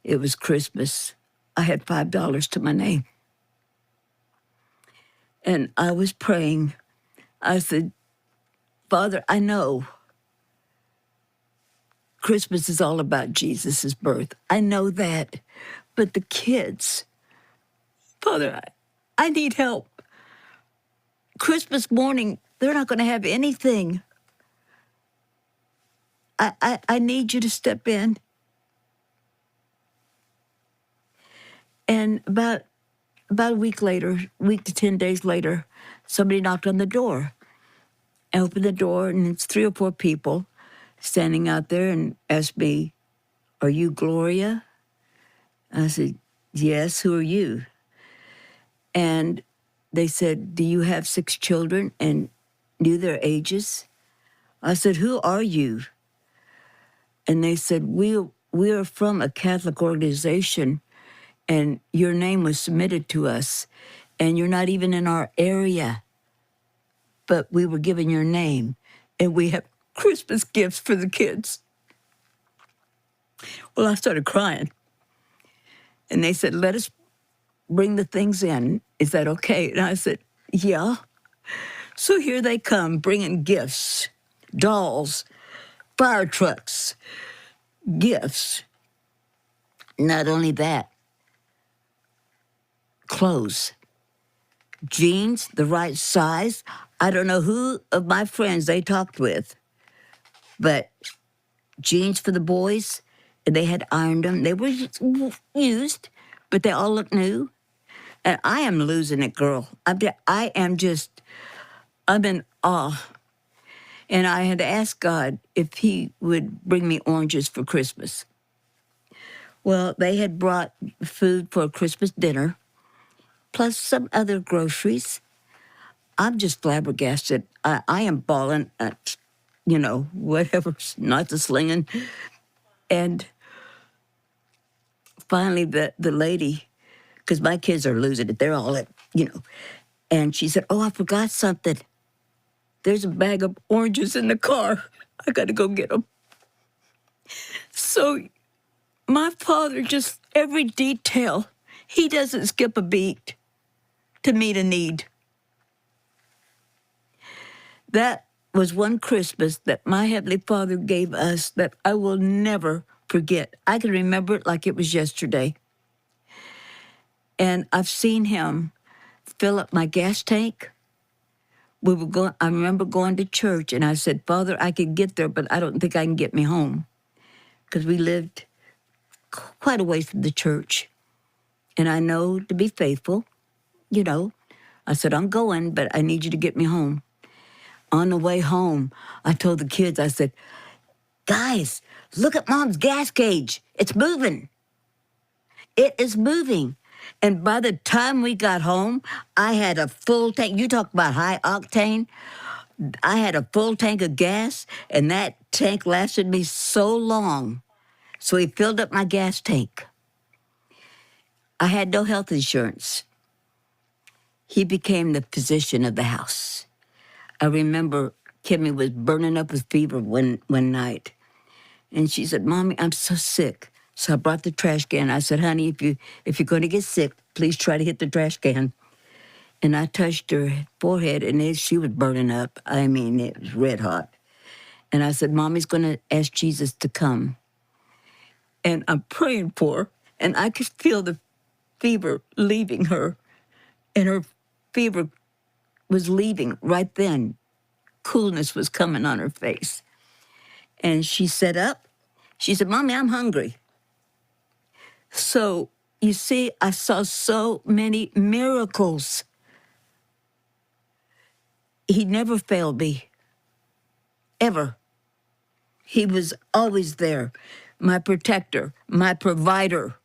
It was Christmas. I had $5 to my name. And I was praying. I said, Father, I know Christmas is all about Jesus' birth. I know that. But the kids, Father, I need help. Christmas morning, they're not going to have anything. I need you to step in. And about a week to 10 days later, somebody knocked on the door. I opened the door, and it's 3 or 4 people standing out there and asked me, "Are you Gloria?" I said, "Yes, who are you?" And they said, "Do you have 6 children?" and knew their ages. I said, "Who are you?" And they said, we are from a Catholic organization, and your name was submitted to us, and you're not even in our area, but we were given your name, and we have Christmas gifts for the kids. Well, I started crying. And they said, "Let us bring the things in. Is that okay?" And I said, "Yeah." So here they come, bringing gifts, dolls, fire trucks, gifts. Not only that, clothes, jeans, the right size. I don't know who of my friends they talked with, but jeans for the boys, and they had ironed them. They were used, but they all look new. And I am losing it, girl. I'm in awe. And I had asked God if he would bring me oranges for Christmas. Well, they had brought food for a Christmas dinner, plus some other groceries. I'm just flabbergasted. I am bawling at, whatever, not the slinging. And finally, the lady, because my kids are losing it, they're all and she said, "Oh, I forgot something. There's a bag of oranges in the car. I got to go get them." So my father, just every detail, he doesn't skip a beat to meet a need. That was one Christmas that my Heavenly Father gave us that I will never forget. I can remember it like it was yesterday. And I've seen him fill up my gas tank. I remember going to church, and I said, "Father, I could get there, but I don't think I can get me home." Because we lived quite a ways from the church. And I know to be faithful, I said, "I'm going, but I need you to get me home." On the way home, I told the kids, I said, "Guys, look at Mom's gas gauge. It's moving. It is moving." And by the time we got home, I had a full tank. You talk about high octane. I had a full tank of gas, and that tank lasted me so long. So he filled up my gas tank. I had no health insurance. He became the physician of the house. I remember Kimmy was burning up with fever one night. And she said, "Mommy, I'm so sick." So I brought the trash can. I said, "Honey, if you're going to get sick, please try to hit the trash can." And I touched her forehead, and she was burning up. I mean, it was red hot. And I said, "Mommy's going to ask Jesus to come." And I'm praying for her, and I could feel the fever leaving her. And her fever was leaving right then. Coolness was coming on her face. And she sat up. She said, "Mommy, I'm hungry." So, you see, I saw so many miracles. He never failed me, ever. He was always there, my protector, my provider.